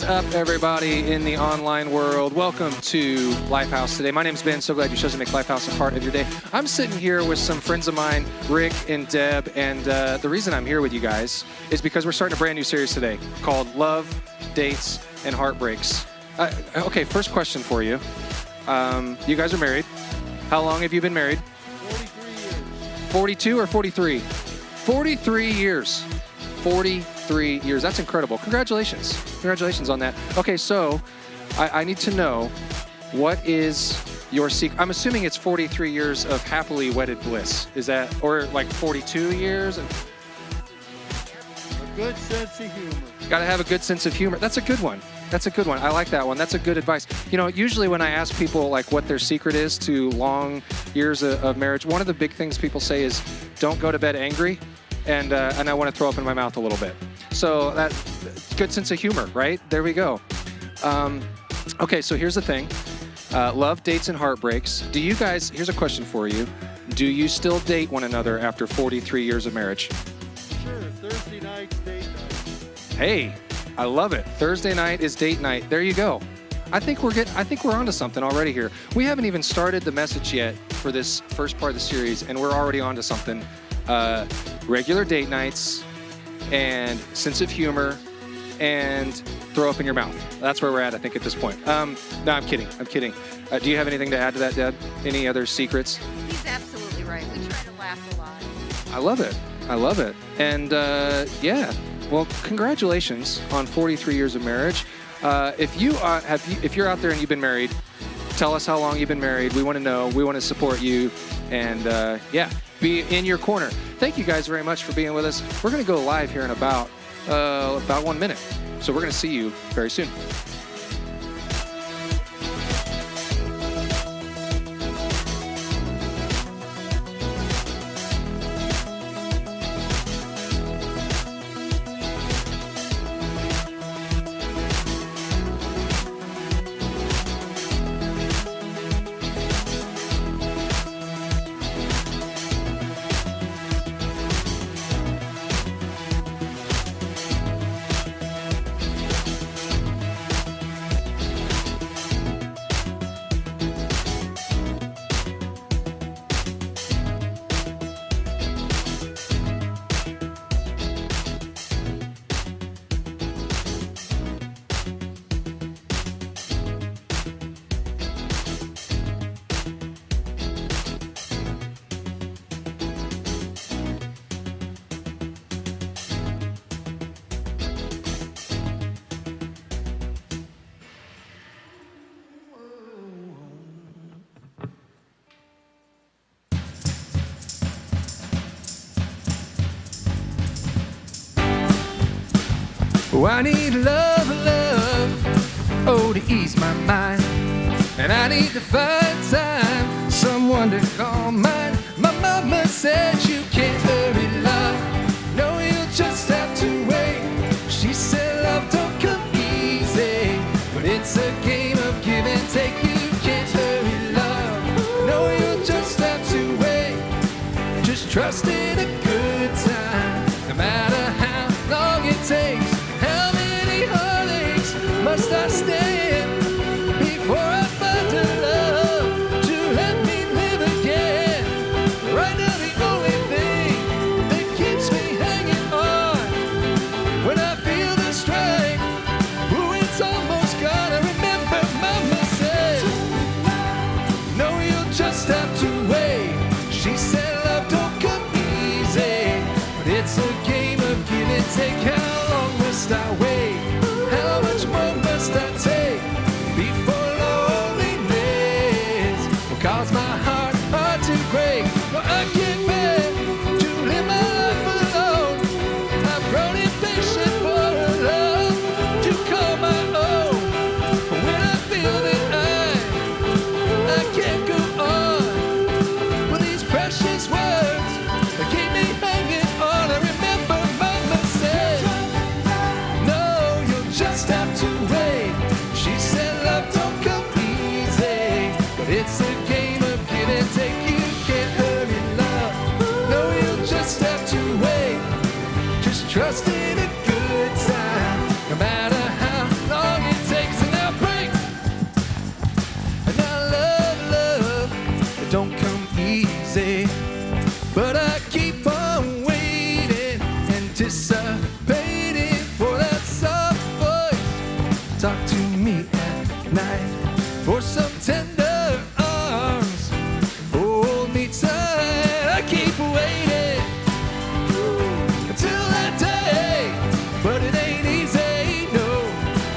up, everybody in the online world? Welcome to Lifehouse today. My name's Ben. So glad you chose to make Lifehouse a part of your day. I'm sitting here with some friends of mine, Rick and Deb, and the reason I'm here with you guys is because we're starting a brand new series today called Love, Dates, and Heartbreaks. Okay, first question for you. You guys are married. How long have you been married? 43 years. 42 or 43? 43 years. 43 years. That's incredible. Congratulations. Congratulations on that. Okay, so I need to know, what is your secret? I'm assuming it's 43 years of happily wedded bliss. Is that, or like 42 years? A good sense of humor. Got to have a good sense of humor. That's a good one. That's a good one. I like that one. That's a good advice. You know, usually when I ask people like what their secret is to long years of marriage, one of the big things people say is, don't go to bed angry. And I want to throw up in my mouth a little bit. So that good sense of humor, right? There we go. Okay, so here's the thing. Love, dates, and heartbreaks. Do you guys, here's a question for you. Do you still date one another after 43 years of marriage? Sure, Thursday night's date night. Hey, I love it. Thursday night is date night. There you go. I think we're onto something already here. We haven't even started the message yet for this first part of the series, and we're already onto something. Regular date nights and sense of humor and throw up in your mouth. That's where we're at, I think, at this point. No, I'm kidding. I'm kidding. Do you have anything to add to that, Deb? Any other secrets? He's absolutely right. We try to laugh a lot. I love it. I love it. And yeah, well, congratulations on 43 years of marriage. If you're out there and you've been married, tell us how long you've been married. We want to know. We want to support you. And yeah, be in your corner. Thank you guys very much for being with us. We're going to go live here in about 1 minute. So we're going to see you very soon. Oh, I need love, love, oh, to ease my mind. And I need to find time, someone to call mine. My mama said you can't hurry love, no, you'll just have to wait. She said love don't come easy, but it's a game of give and take. You can't hurry love, no, you'll just have to wait. Just trust in a good time, no matter how long it takes. How many heartaches must I stand before I find a love to let me live again? Right now the only thing that keeps me hanging on, when I feel the strike, ooh, it's almost gone. I remember mama said, no, you'll just have to wait. She said love don't come easy, but it's a game of give and take. How long must I wait? How much more must I take before loneliness will cause my heart to break? Well, I can't bear to live my life alone. I've grown impatient for a love to call my own. When I feel that I can't go on with these precious words that keep me hanging on. I remember mama said, no, you'll just have to wait. She said love don't come easy, but it's a game of give and take. You can't hurry love, no, you'll just have to wait. Just trust in a good time, no matter how long easy, but I keep on waiting, anticipating for that soft voice. Talk to me at night for some tender arms. Hold me tight, I keep waiting until that day, but it ain't easy, no,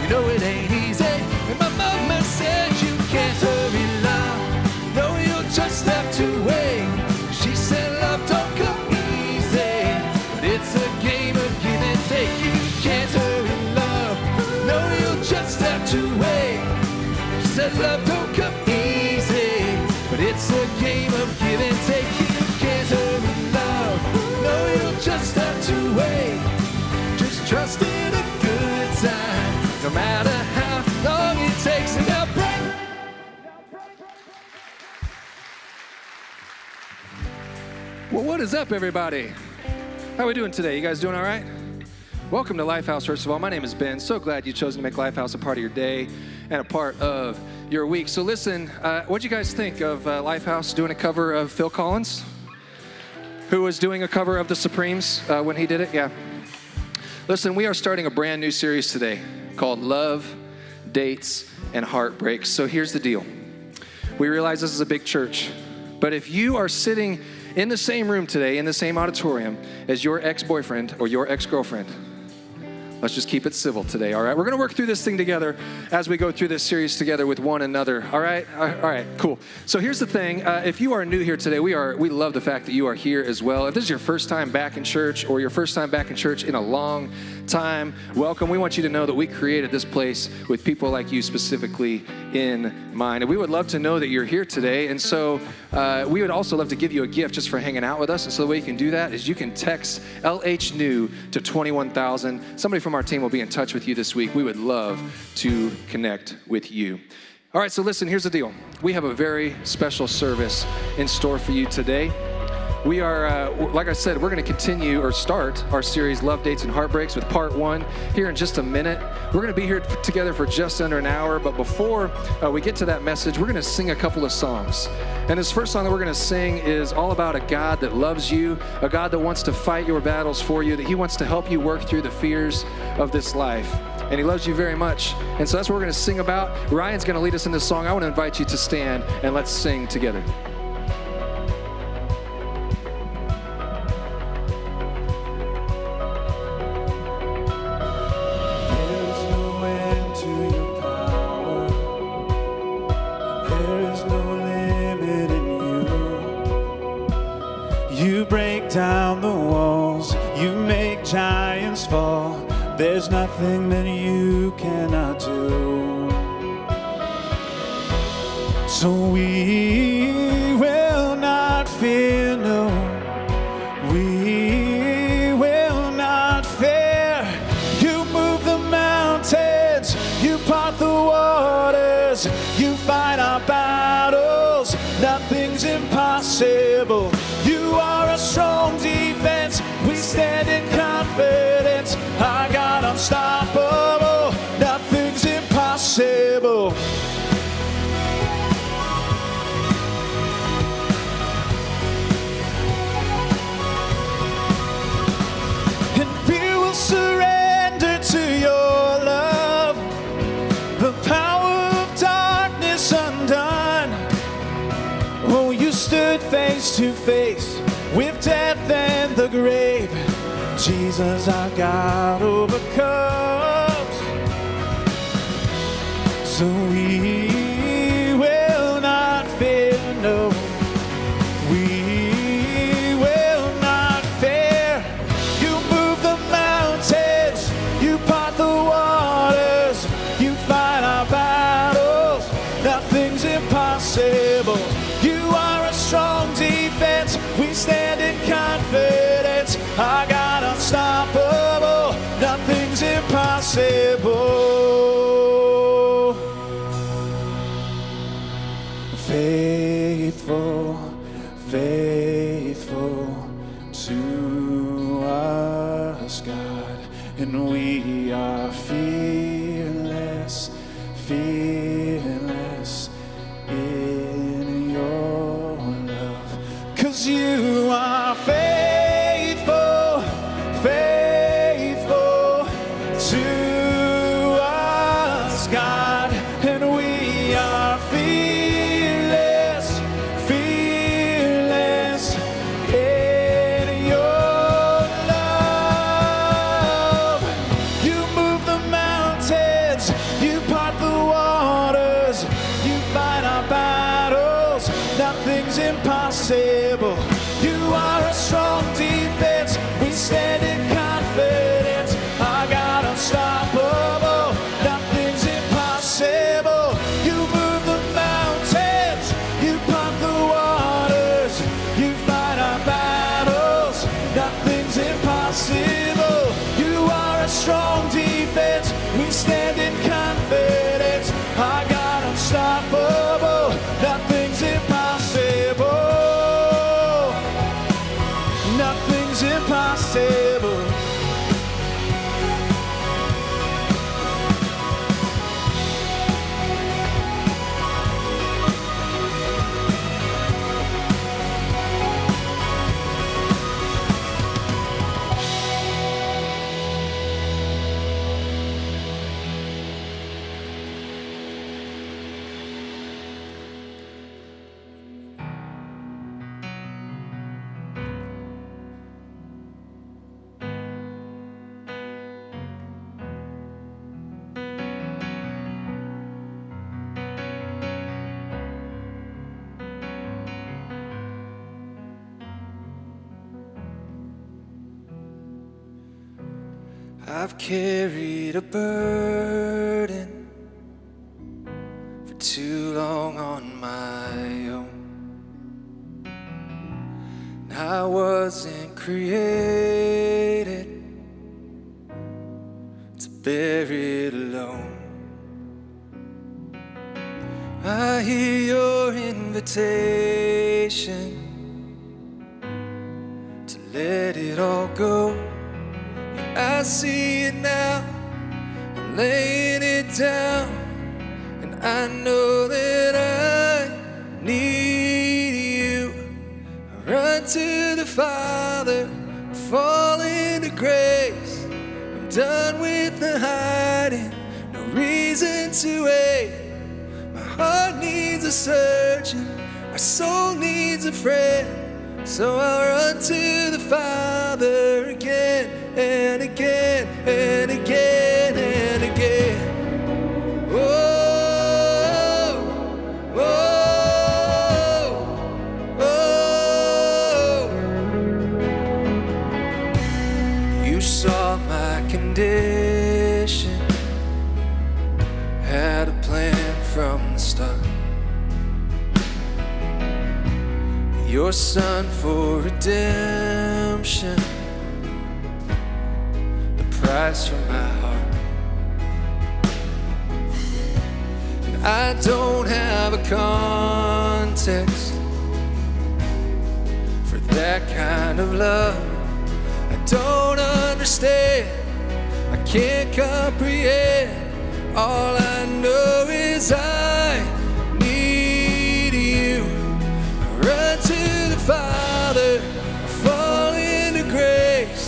you know it ain't easy. And my mama said you can't hurry love, no, you'll just have to wait. She said love don't come easy, but it's a game of give and take. You can't hurry love, no, you'll just have to wait. She said love don't come easy, but it's a game of give and take. You can't hurry love, no, you'll just have to wait. Just trust in a good time, no matter how long it takes. And now break. Well, what is up, everybody? How are we doing today? You guys doing all right? Welcome to Lifehouse, first of all. My name is Ben. So glad you chose to make Lifehouse a part of your day and a part of your week. So listen, what'd you guys think of Lifehouse doing a cover of Phil Collins? Who was doing a cover of the Supremes when he did it? Yeah. Listen, we are starting a brand new series today called Love, Dates, and Heartbreaks. So here's the deal. We realize this is a big church, but if you are sitting in the same room today, in the same auditorium as your ex-boyfriend or your ex-girlfriend, let's just keep it civil today, all right? We're going to work through this thing together as we go through this series together with one another, all right? All right, cool. So here's the thing. If you are new here today, we love the fact that you are here as well. If this is your first time back in church or your first time back in church in a long time, welcome. We want you to know that we created this place with people like you specifically in mind. And we would love to know that you're here today. And so we would also love to give you a gift just for hanging out with us. And so the way you can do that is you can text LHNEW to 21,000. Somebody from our team will be in touch with you this week. We would love to connect with you. All right, so listen, here's the deal. We have a very special service in store for you today. We are, like I said, we're going to continue or start our series, Love, Dates, and Heartbreaks, with part 1 here in just a minute. We're going to be here together for just under an hour, but before we get to that message, we're going to sing a couple of songs. And this first song that we're going to sing is all about a God that loves you, a God that wants to fight your battles for you, that he wants to help you work through the fears of this life. And he loves you very much. And so that's what we're going to sing about. Ryan's going to lead us in this song. I want to invite you to stand and let's sing together. Down the walls, you make giants fall. There's nothing that you cannot do. So we will not fear, no. We will not fear. You move the mountains, you part the waters, you fight our battles. Nothing's impossible. You are a strong defense. We stand in confidence. Our God unstoppable. Nothing's impossible. And we will surrender to your love. The power of darkness undone. Oh, you stood face to face with death and the grave. Jesus, our God, overcomes. So we will not fear, no. We will not fear. You move the mountains, you part the waters, you fight our battles. Nothing's impossible. You are a strong defense. We stand in confidence. Our God unstoppable. Nothing's impossible. Faithful, faithful to us, God. And we are fearless, fearless in your love. 'Cause 'cause you are faithful, faithful to us, God, and we are fearless, fearless in your love. You move the mountains, you part the waters, you fight our battles, nothing's impossible. You are a strong defense, we stand in confidence. Our God unstoppable, nothing's impossible. You move the mountains, you part the waters, you fight our battles, nothing's impossible. You are a strong defense, we stand in confidence. Our God unstoppable, nothing's impossible. Nothing's impossible. I've carried a burden for too long on my own. And I wasn't created to bear it alone. I hear your invitation to let it all go. I see it now, I'm laying it down, and I know that I need you. I run to the Father, I fall into grace. I'm done with the hiding, no reason to wait. My heart needs a surgeon, my soul needs a friend. So I'll run to the Father again and again and again and again. Whoa, whoa, whoa. You saw my condition, had a plan from the start. Your Son for redemption, the price for my heart. And I don't have a context for that kind of love. I don't understand, I can't comprehend. All I know is I need you. Run to the Father, I fall into grace.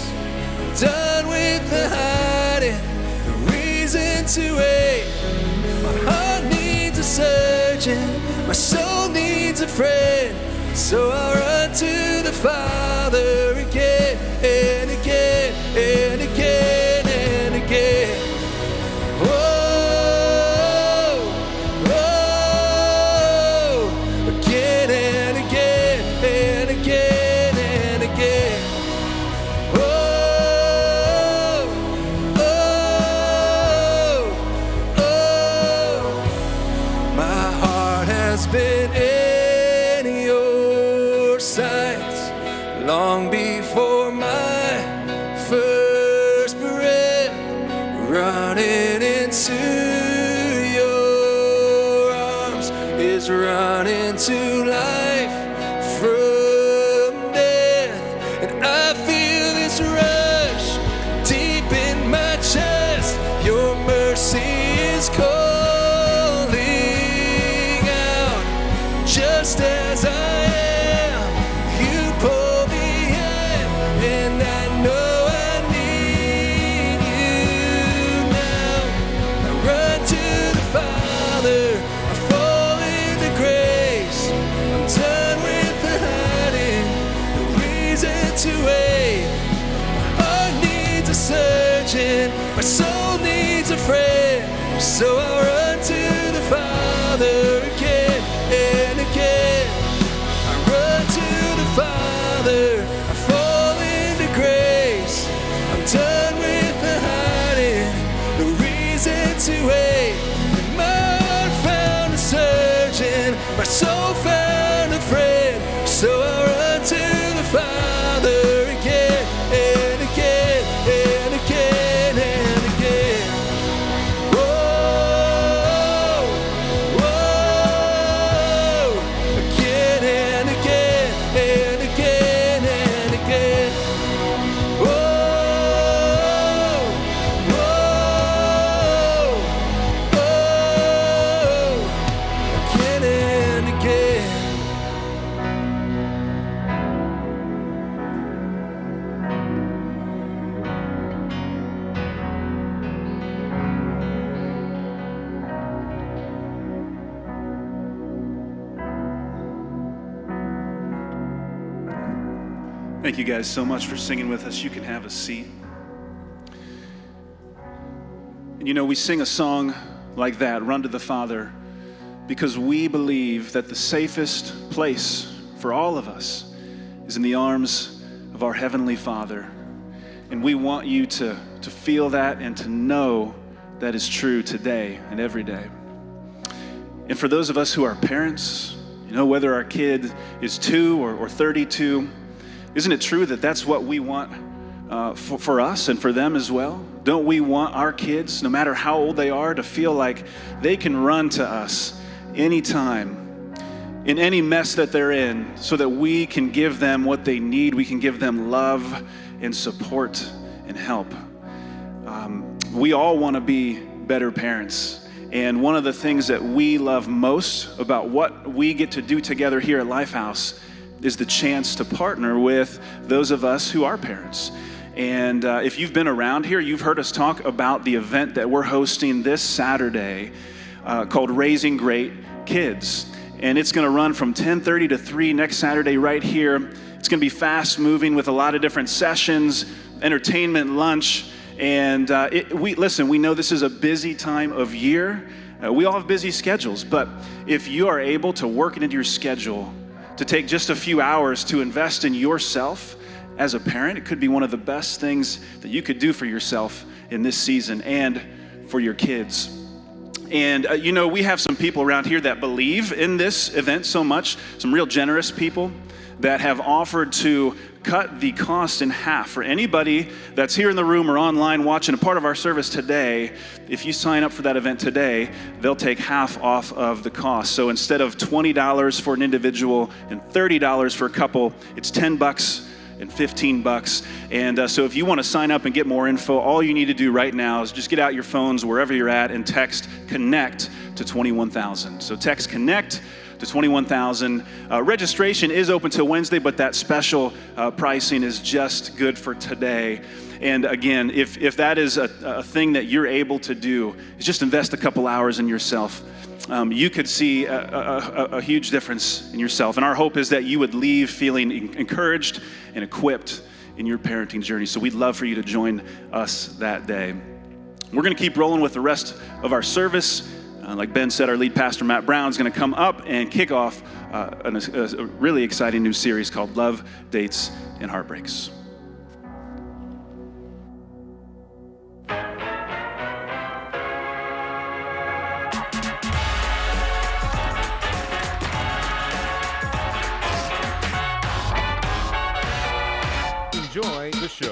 I'm done with the hiding, no reason to wait. My heart needs a surgeon, my soul needs a friend. So I'll run to the Father again and again and again and again. Whoa. Been in your sights long before my first breath, running into your arms is running to life from death. And I feel this rush deep in my chest. Your mercy is calling. Just as I am, you to wait. My heart needs a surgeon, my soul needs a friend. So I'll run to the Father again and again. I run to the Father, I fall into grace. I'm done with the hiding, no reason to wait. And my heart found a surgeon, my soul found a friend. So I'll run to the Father again and again and again and again. Whoa, whoa, again and again and again and again. Whoa, whoa, whoa, again and again. Thank you guys so much for singing with us. You can have a seat. And you know, we sing a song like that, Run to the Father, because we believe that the safest place for all of us is in the arms of our Heavenly Father. And we want you to feel that and to know that is true today and every day. And for those of us who are parents, you know, whether our kid is 2 or 32, isn't it true that that's what we want for us and for them as well? Don't we want our kids, no matter how old they are, to feel like they can run to us anytime, in any mess that they're in, so that we can give them what they need, we can give them love and support and help. We all want to be better parents. And one of the things that we love most about what we get to do together here at Lifehouse is the chance to partner with those of us who are parents. And if you've been around here, you've heard us talk about the event that we're hosting this Saturday called Raising Great Kids. And it's going to run from 10:30 to 3 next Saturday right here. It's going to be fast moving with a lot of different sessions, entertainment, lunch. And we know this is a busy time of year. We all have busy schedules, but if you are able to work it into your schedule, to take just a few hours to invest in yourself as a parent, it could be one of the best things that you could do for yourself in this season and for your kids. And you know, we have some people around here that believe in this event so much, some real generous people that have offered to cut the cost in half for anybody that's here in the room or online watching a part of our service today. If you sign up for that event today, they'll take half off of the cost. So instead of $20 for an individual and $30 for a couple, it's $10 and $15. And so if you want to sign up and get more info, all you need to do right now is just get out your phones wherever you're at and text CONNECT to 21,000. So text CONNECT to 21,000. Registration is open till Wednesday, but that special pricing is just good for today. And again, if that is a thing that you're able to do, is just invest a couple hours in yourself. You could see a huge difference in yourself. And our hope is that you would leave feeling encouraged and equipped in your parenting journey. So we'd love for you to join us that day. We're going to keep rolling with the rest of our service. Like Ben said, our lead pastor, Matt Brown, is going to come up and kick off a really exciting new series called Love, Dates, and Heartbreaks. Enjoy the show.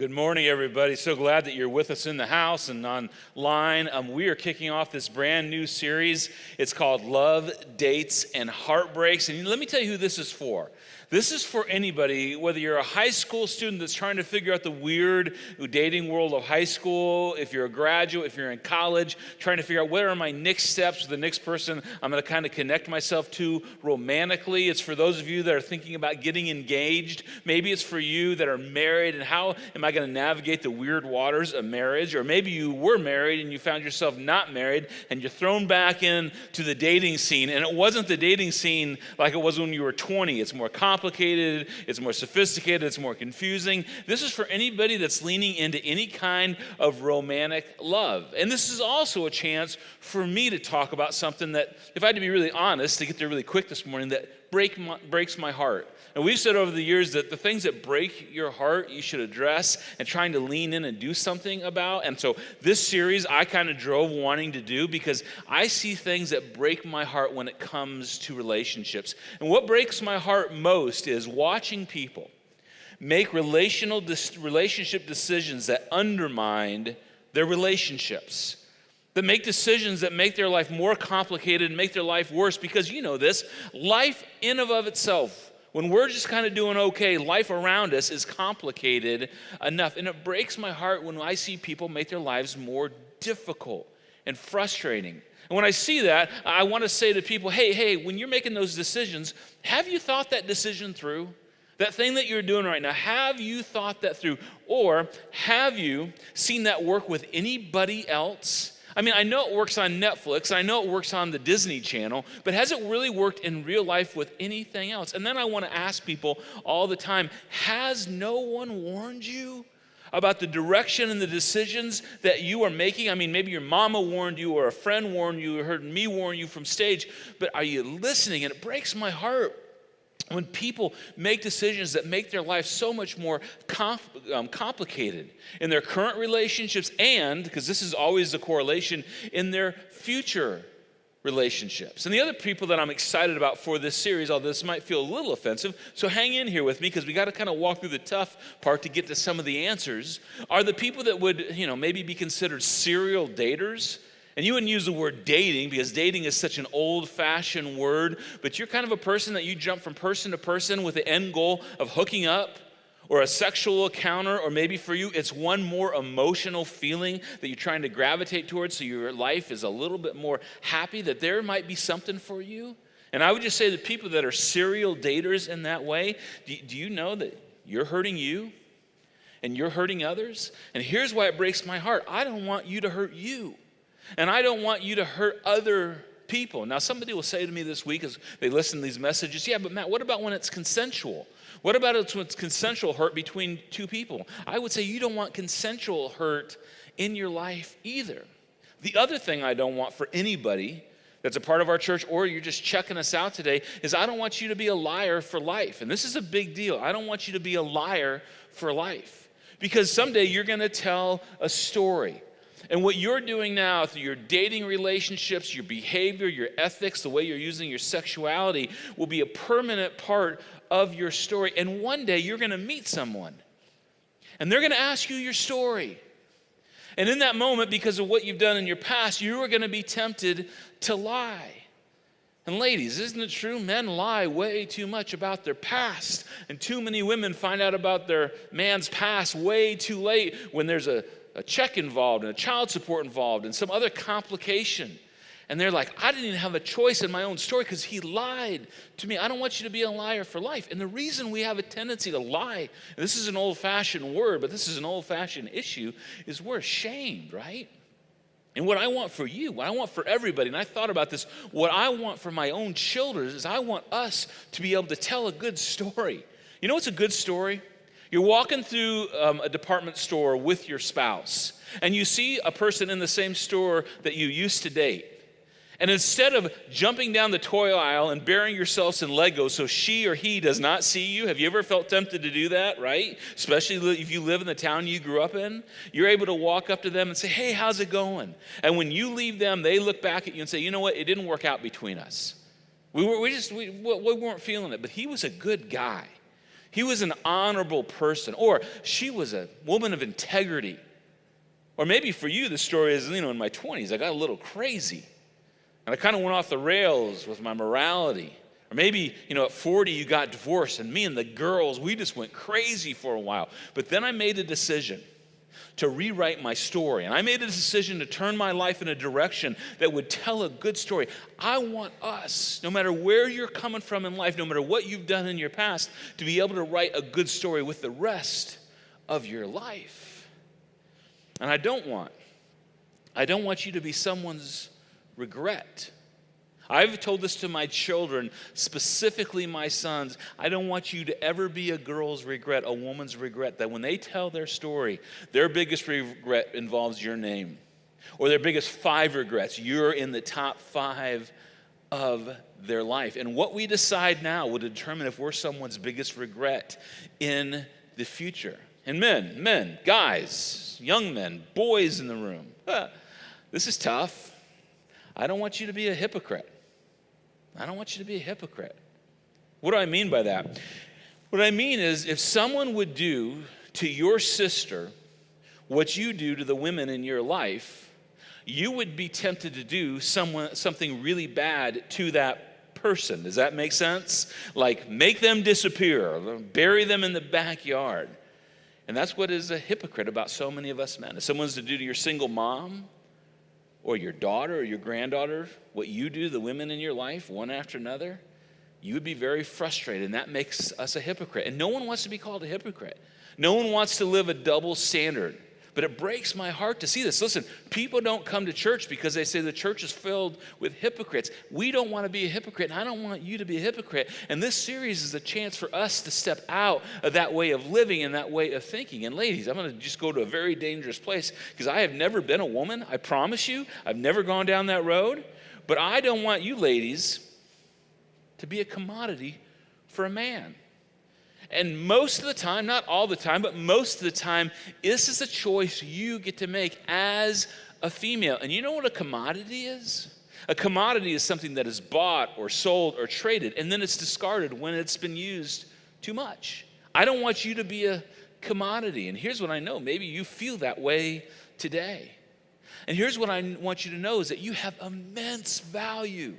Good morning, everybody. So glad that you're with us in the house and online. We are kicking off this brand new series. It's called Love, Dates, and Heartbreaks. And let me tell you who this is for. This is for anybody, whether you're a high school student that's trying to figure out the weird dating world of high school, if you're a graduate, if you're in college, trying to figure out what are my next steps with the next person I'm going to kind of connect myself to romantically. It's for those of you that are thinking about getting engaged. Maybe it's for you that are married, and how am I going to navigate the weird waters of marriage? Or maybe you were married and you found yourself not married and you're thrown back into the dating scene, and it wasn't the dating scene like it was when you were 20. It's more complicated, it's more sophisticated, it's more confusing. This is for anybody that's leaning into any kind of romantic love. And this is also a chance for me to talk about something that, if I had to be really honest, to get there really quick this morning, that breaks my heart. And we've said over the years that the things that break your heart, you should address and trying to lean in and do something about. And so this series I kind of drove wanting to do because I see things that break my heart when it comes to relationships. And what breaks my heart most is watching people make relationship decisions that undermine their relationships, that make decisions that make their life more complicated and make their life worse. Because you know this, life in and of itself, when we're just kind of doing okay, life around us is complicated enough. And it breaks my heart when I see people make their lives more difficult and frustrating. And when I see that, I want to say to people, hey, when you're making those decisions, have you thought that decision through? That thing that you're doing right now, have you thought that through? Or have you seen that work with anybody else? I mean, I know it works on Netflix, I know it works on the Disney Channel, but has it really worked in real life with anything else? And then I want to ask people all the time, has no one warned you about the direction and the decisions that you are making? I mean, maybe your mama warned you, or a friend warned you, or heard me warn you from stage, but are you listening? And it breaks my heart when people make decisions that make their life so much more complicated in their current relationships, and, because this is always the correlation, in their future relationships. And the other people that I'm excited about for this series, although this might feel a little offensive, so hang in here with me because we got to kind of walk through the tough part to get to some of the answers, are the people that would, maybe be considered serial daters. And you wouldn't use the word dating because dating is such an old-fashioned word, but you're kind of a person that you jump from person to person with the end goal of hooking up or a sexual encounter, or maybe for you it's one more emotional feeling that you're trying to gravitate towards so your life is a little bit more happy, that there might be something for you. And I would just say that people that are serial daters in that way, do you know that you're hurting you and you're hurting others? And here's why it breaks my heart. I don't want you to hurt you. And I don't want you to hurt other people. Now, somebody will say to me this week as they listen to these messages, yeah, but Matt, what about when it's consensual? What about when it's consensual hurt between two people? I would say you don't want consensual hurt in your life either. The other thing I don't want for anybody that's a part of our church, or you're just checking us out today, is I don't want you to be a liar for life. And this is a big deal. I don't want you to be a liar for life. Because someday you're going to tell a story. And what you're doing now through your dating relationships, your behavior, your ethics, the way you're using your sexuality will be a permanent part of your story. And one day you're going to meet someone and they're going to ask you your story. And in that moment, because of what you've done in your past, you are going to be tempted to lie. And ladies, isn't it true? Men lie way too much about their past. And too many women find out about their man's past way too late when there's a check involved and a child support involved and some other complication. And they're like, I didn't even have a choice in my own story because he lied to me. I don't want you to be a liar for life. And the reason we have a tendency to lie, and this is an old-fashioned word, but this is an old-fashioned issue, is we're ashamed, right? And what I want for you, what I want for everybody, and I thought about this, what I want for my own children is I want us to be able to tell a good story. You know what's a good story? You're walking through a department store with your spouse, and you see a person in the same store that you used to date. And instead of jumping down the toy aisle and burying yourselves in Legos so she or he does not see you, have you ever felt tempted to do that, right? Especially if you live in the town you grew up in. You're able to walk up to them and say, hey, how's it going? And when you leave them, they look back at you and say, you know what, it didn't work out between us. We weren't feeling it, but he was a good guy. He was an honorable person. Or she was a woman of integrity. Or maybe for you, the story is, in my 20s, I got a little crazy. And I kind of went off the rails with my morality. Or maybe, at 40, you got divorced, and me and the girls, we just went crazy for a while. But then I made a decision to rewrite my story. And I made a decision to turn my life in a direction that would tell a good story. I want us, no matter where you're coming from in life, no matter what you've done in your past, to be able to write a good story with the rest of your life. And I don't want you to be someone's regret. I've told this to my children, specifically my sons. I don't want you to ever be a girl's regret, a woman's regret, that when they tell their story, their biggest regret involves your name. Or their biggest 5 regrets, you're in the top 5 of their life. And what we decide now will determine if we're someone's biggest regret in the future. And men, guys, young men, boys in the room, this is tough. I don't want you to be a hypocrite. I don't want you to be a hypocrite. What do I mean by that? What I mean is, if someone would do to your sister what you do to the women in your life, you would be tempted to do something really bad to that person. Does that make sense? Like make them disappear, bury them in the backyard. And that's what is a hypocrite about so many of us men. If someone's to do to your single mom, or your daughter or your granddaughter, what you do to the women in your life, one after another, you would be very frustrated, and that makes us a hypocrite. And no one wants to be called a hypocrite. No one wants to live a double standard. But it breaks my heart to see this. Listen, people don't come to church because they say the church is filled with hypocrites. We don't want to be a hypocrite, and I don't want you to be a hypocrite. And this series is a chance for us to step out of that way of living and that way of thinking. And ladies, I'm going to just go to a very dangerous place because I have never been a woman. I promise you, I've never gone down that road. But I don't want you ladies to be a commodity for a man. And most of the time, not all the time, but most of the time, this is a choice you get to make as a female. And you know what a commodity is? A commodity is something that is bought or sold or traded, and then it's discarded when it's been used too much. I don't want you to be a commodity. And here's what I know. Maybe you feel that way today. And here's what I want you to know is that you have immense value.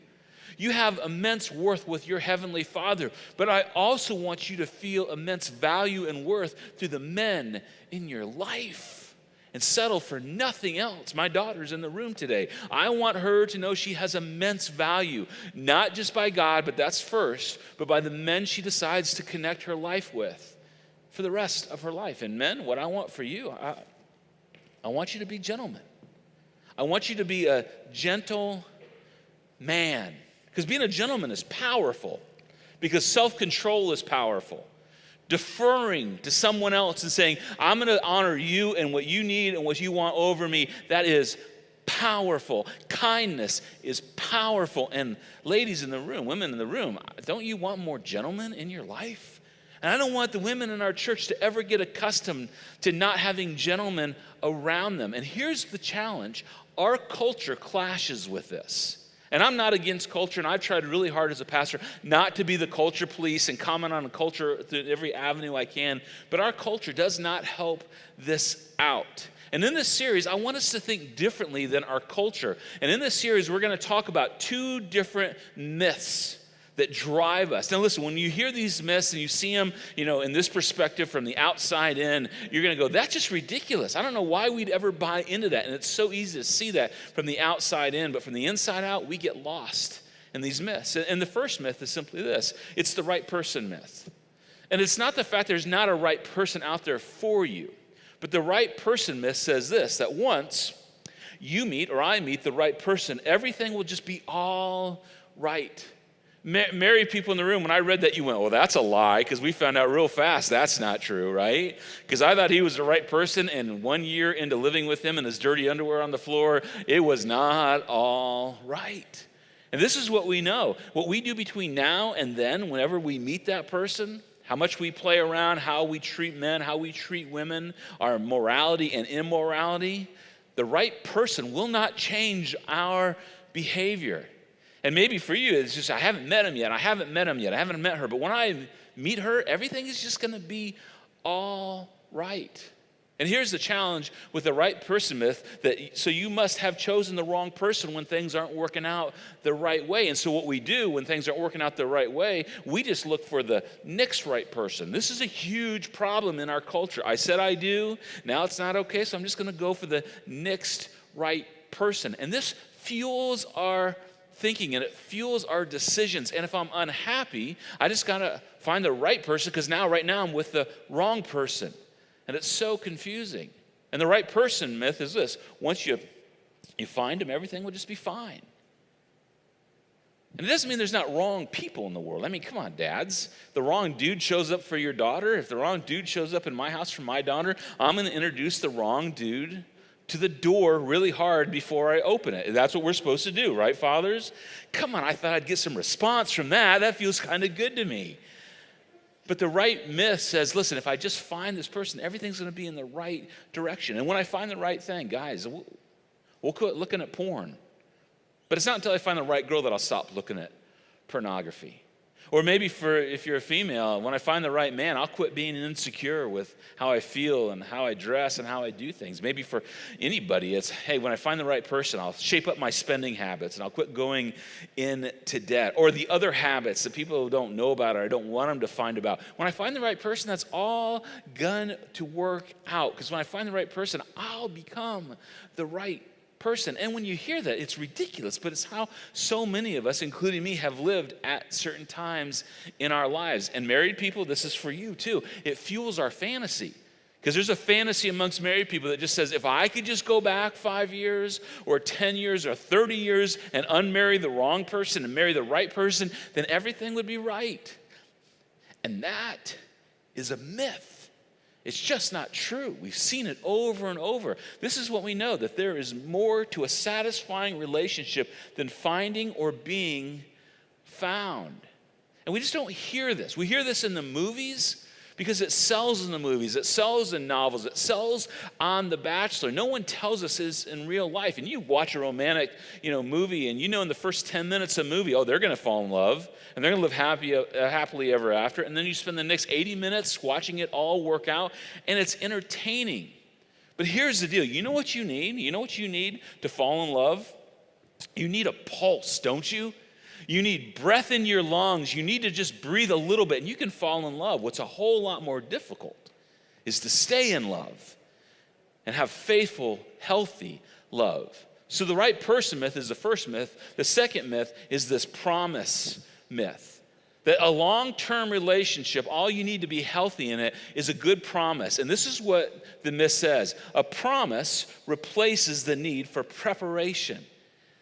You have immense worth with your Heavenly Father. But I also want you to feel immense value and worth through the men in your life and settle for nothing else. My daughter's in the room today. I want her to know she has immense value, not just by God, but that's first, but by the men she decides to connect her life with for the rest of her life. And men, what I want for you, I want you to be gentlemen. I want you to be a gentle man. Because being a gentleman is powerful. Because self-control is powerful. Deferring to someone else and saying, I'm going to honor you and what you need and what you want over me, that is powerful. Kindness is powerful. And ladies in the room, women in the room, don't you want more gentlemen in your life? And I don't want the women in our church to ever get accustomed to not having gentlemen around them. And here's the challenge. Our culture clashes with this. And I'm not against culture, and I've tried really hard as a pastor not to be the culture police and comment on the culture through every avenue I can, but our culture does not help this out. And in this series, I want us to think differently than our culture. And in this series, we're going to talk about 2 different myths that drive us. Now listen, when you hear these myths and you see them, in this perspective from the outside in, you're going to go, that's just ridiculous. I don't know why we'd ever buy into that. And it's so easy to see that from the outside in, but from the inside out, we get lost in these myths. And the first myth is simply this. It's the right person myth. And it's not the fact there's not a right person out there for you, but the right person myth says this, that once you meet or I meet the right person, everything will just be all right. Married people in the room, when I read that, you went, well, that's a lie, because we found out real fast that's not true, right? Because I thought he was the right person, and 1 year into living with him in his dirty underwear on the floor, it was not all right. And this is what we know. What we do between now and then, whenever we meet that person, how much we play around, how we treat men, how we treat women, our morality and immorality, the right person will not change our behavior. And maybe for you, it's just, I haven't met him yet. I haven't met her. But when I meet her, everything is just going to be all right. And here's the challenge with the right person myth, so you must have chosen the wrong person when things aren't working out the right way. And so what we do when things aren't working out the right way, we just look for the next right person. This is a huge problem in our culture. I said I do, now it's not okay, so I'm just going to go for the next right person. And this fuels our thinking, and it fuels our decisions. And if I'm unhappy, I just got to find the right person, because right now I'm with the wrong person. And it's so confusing. And the right person myth is this: once you find him, everything will just be fine. And it doesn't mean there's not wrong people in the world. I mean, come on, dads. The wrong dude shows up for your daughter. If the wrong dude shows up in my house for my daughter, I'm going to introduce the wrong dude to the door really hard before I open it. That's what we're supposed to do, right, fathers? Come on, I thought I'd get some response from that. That feels kind of good to me. But the right myth says, listen, if I just find this person, everything's going to be in the right direction. And when I find the right thing, guys, we'll quit looking at porn. But it's not until I find the right girl that I'll stop looking at pornography. Or maybe if you're a female, when I find the right man, I'll quit being insecure with how I feel and how I dress and how I do things. Maybe for anybody, it's, hey, when I find the right person, I'll shape up my spending habits and I'll quit going into debt. Or the other habits that people don't know about or I don't want them to find about. When I find the right person, that's all going to work out. Because when I find the right person, I'll become the right person. And when you hear that, it's ridiculous, but it's how so many of us, including me, have lived at certain times in our lives. And married people, this is for you too. It fuels our fantasy. Because there's a fantasy amongst married people that just says, if I could just go back 5 years or 10 years or 30 years and unmarry the wrong person and marry the right person, then everything would be right. And that is a myth. It's just not true. We've seen it over and over. This is what we know, that there is more to a satisfying relationship than finding or being found. And we just don't hear this. We hear this in the movies because it sells in the movies. It sells in novels. It sells on The Bachelor. No one tells us this in real life. And you watch a romantic, movie, and in the first 10 minutes of the movie, they're going to fall in love, and they're going to live happily ever after. And then you spend the next 80 minutes watching it all work out, and it's entertaining. But here's the deal. You know what you need? You know what you need to fall in love? You need a pulse, don't you? You need breath in your lungs. You need to just breathe a little bit, and you can fall in love. What's a whole lot more difficult is to stay in love and have faithful, healthy love. So the right person myth is the first myth. The second myth is this promise myth. That a long-term relationship, all you need to be healthy in it is a good promise. And this is what the myth says. A promise replaces the need for preparation.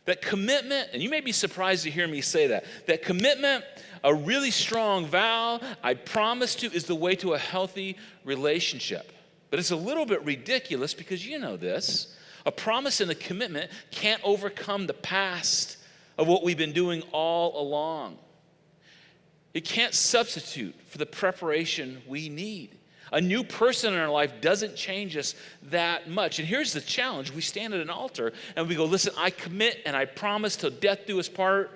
That commitment, and you may be surprised to hear me say that commitment, a really strong vow, I promise to, is the way to a healthy relationship. But it's a little bit ridiculous because you know this. A promise and a commitment can't overcome the past of what we've been doing all along. It can't substitute for the preparation we need. A new person in our life doesn't change us that much. And here's the challenge. We stand at an altar and we go, listen, I commit and I promise till death do us part.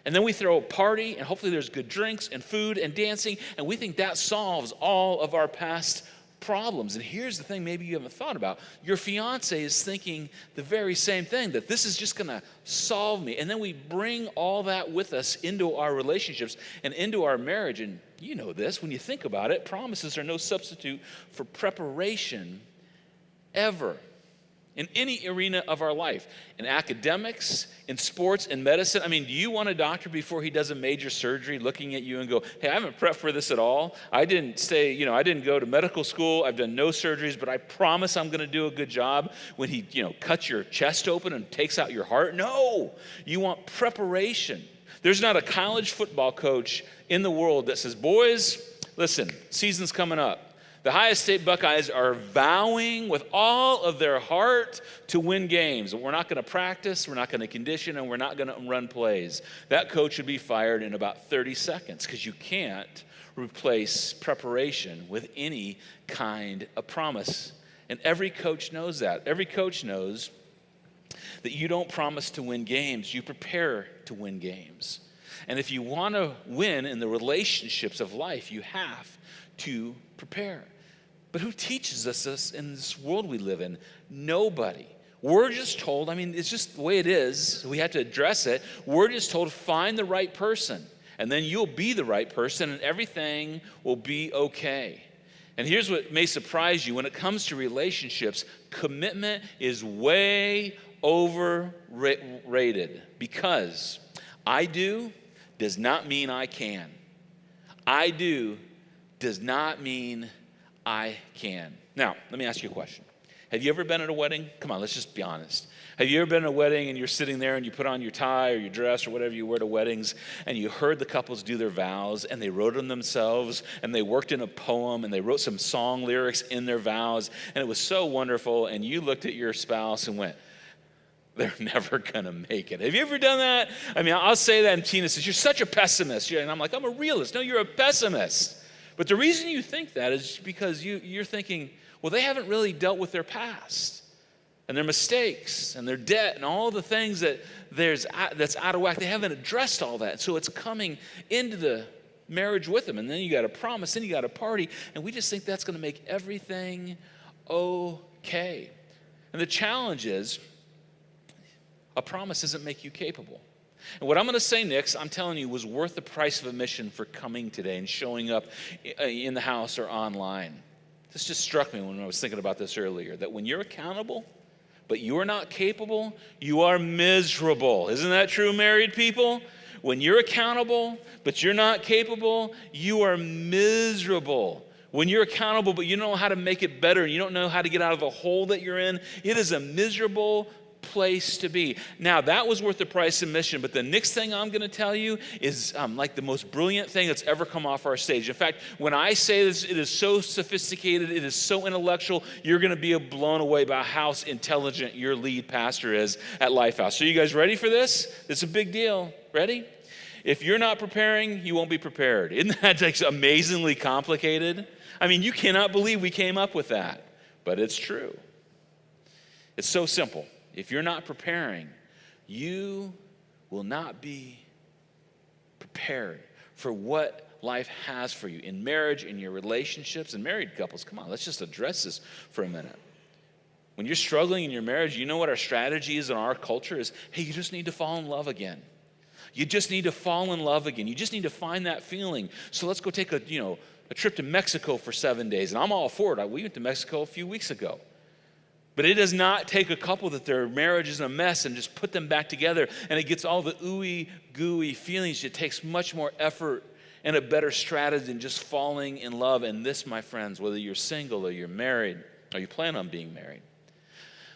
And then we throw a party and hopefully there's good drinks and food and dancing. And we think that solves all of our past problems. And here's the thing maybe you haven't thought about. Your fiance is thinking the very same thing, that this is just going to solve me. And then we bring all that with us into our relationships and into our marriage. And you know this, when you think about it, promises are no substitute for preparation ever. In any arena of our life, in academics, in sports, in medicine. I mean, do you want a doctor before he does a major surgery looking at you and go, hey, I haven't prepped for this at all. I didn't go to medical school. I've done no surgeries, but I promise I'm going to do a good job when he, cuts your chest open and takes out your heart. No, you want preparation. There's not a college football coach in the world that says, boys, listen, season's coming up. The Ohio State Buckeyes are vowing with all of their heart to win games. We're not going to practice, we're not going to condition, and we're not going to run plays. That coach should be fired in about 30 seconds because you can't replace preparation with any kind of promise. And every coach knows that. Every coach knows that you don't promise to win games, you prepare to win games. And if you want to win in the relationships of life, you have to prepare. But who teaches us this in this world we live in? Nobody. We're just told, it's just the way it is. We have to address it. We're just told, find the right person, and then you'll be the right person, and everything will be okay. And here's what may surprise you. When it comes to relationships, commitment is way overrated, because I do does not mean I can. I do does not mean I can. Now, let me ask you a question. Have you ever been at a wedding? Come on, let's just be honest. Have you ever been at a wedding and you're sitting there and you put on your tie or your dress or whatever you wear to weddings, and you heard the couples do their vows, and they wrote them themselves, and they worked in a poem, and they wrote some song lyrics in their vows, and it was so wonderful, and you looked at your spouse and went, they're never going to make it. Have you ever done that? I'll say that, and Tina says, you're such a pessimist. And I'm like, I'm a realist. No, you're a pessimist. But the reason you think that is because you're thinking, well, they haven't really dealt with their past and their mistakes and their debt and all the things that's out of whack. They haven't addressed all that. So it's coming into the marriage with them. And then you got a promise, then you got a party, and we just think that's going to make everything okay. And the challenge is, a promise doesn't make you capable. And what I'm going to say next, I'm telling you, was worth the price of admission for coming today and showing up in the house or online. This just struck me when I was thinking about this earlier, that when you're accountable, but you're not capable, you are miserable. Isn't that true, married people? When you're accountable, but you're not capable, you are miserable. When you're accountable, but you don't know how to make it better, and you don't know how to get out of the hole that you're in, it is a miserable place to be. Now, that was worth the price of admission, but the next thing I'm going to tell you is like the most brilliant thing that's ever come off our stage. In fact, when I say this, it is so sophisticated, it is so intellectual, you're going to be blown away by how intelligent your lead pastor is at Lifehouse. So you guys ready for this? It's a big deal. Ready? If you're not preparing, you won't be prepared. Isn't that like amazingly complicated? You cannot believe we came up with that, but it's true. It's so simple. If you're not preparing, you will not be prepared for what life has for you in marriage, in your relationships. And married couples, come on, let's just address this for a minute. When you're struggling in your marriage, you know what our strategy is in our culture is, hey, you just need to fall in love again. You just need to fall in love again. You just need to find that feeling. So let's go take a trip to Mexico for 7 days. And I'm all for it. We went to Mexico a few weeks ago. But it does not take a couple that their marriage is a mess and just put them back together and it gets all the ooey gooey feelings. It takes much more effort and a better strategy than just falling in love. And this, my friends, whether you're single or you're married or you plan on being married,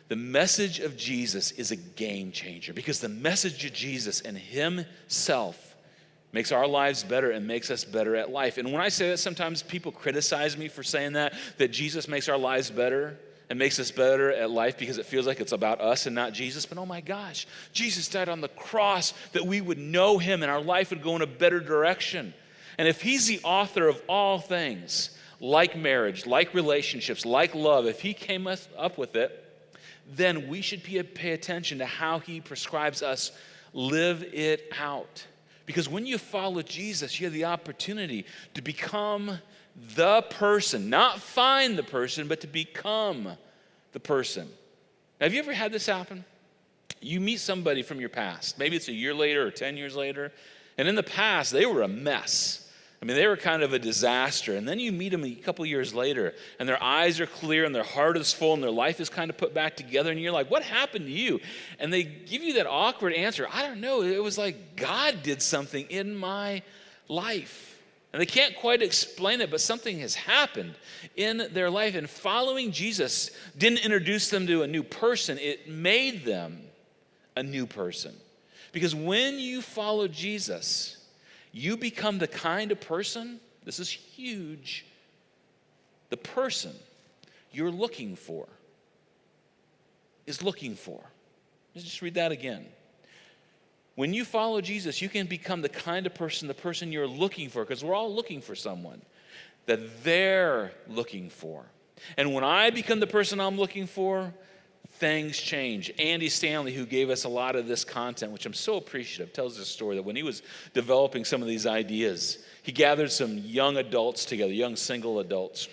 the message of Jesus is a game changer, because the message of Jesus and himself makes our lives better and makes us better at life. And when I say that, sometimes people criticize me for saying that Jesus makes our lives better and makes us better at life because it feels like it's about us and not Jesus. But oh my gosh, Jesus died on the cross that we would know him and our life would go in a better direction. And if he's the author of all things, like marriage, like relationships, like love, if he came up with it, then we should pay attention to how he prescribes us live it out. Because when you follow Jesus, you have the opportunity to become the person, not find the person, but to become the person. Have you ever had this happen? You meet somebody from your past. Maybe it's a year later or 10 years later. And in the past, they were a mess. They were kind of a disaster. And then you meet them a couple years later, and their eyes are clear, and their heart is full, and their life is kind of put back together. And you're like, what happened to you? And they give you that awkward answer. I don't know. It was like God did something in my life. And they can't quite explain it, but something has happened in their life. And following Jesus didn't introduce them to a new person. It made them a new person. Because when you follow Jesus, you become the kind of person, this is huge, the person you're looking for is looking for. Let's just read that again. When you follow Jesus, you can become the kind of person, the person you're looking for, because we're all looking for someone that they're looking for. And when I become the person I'm looking for, things change. Andy Stanley, who gave us a lot of this content, which I'm so appreciative, tells this story that when he was developing some of these ideas, he gathered some young adults together, young single adults,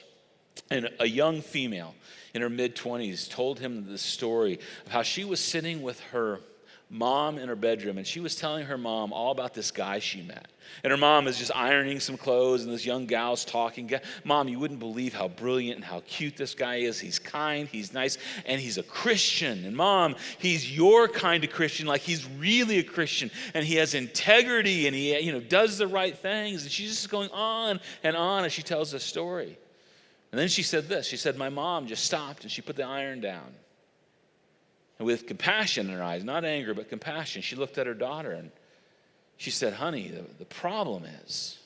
and a young female in her mid-20s told him the story of how she was sitting with her mom in her bedroom, and she was telling her mom all about this guy she met. And her mom is just ironing some clothes, and this young gal's talking. Mom, you wouldn't believe how brilliant and how cute this guy is. He's kind, he's nice, and he's a Christian. And Mom, he's your kind of Christian, like he's really a Christian, and he has integrity, and he does the right things. And she's just going on as she tells this story. And then she said this. She said, my mom just stopped, and she put the iron down. And with compassion in her eyes, not anger, but compassion, she looked at her daughter and she said, honey, the problem is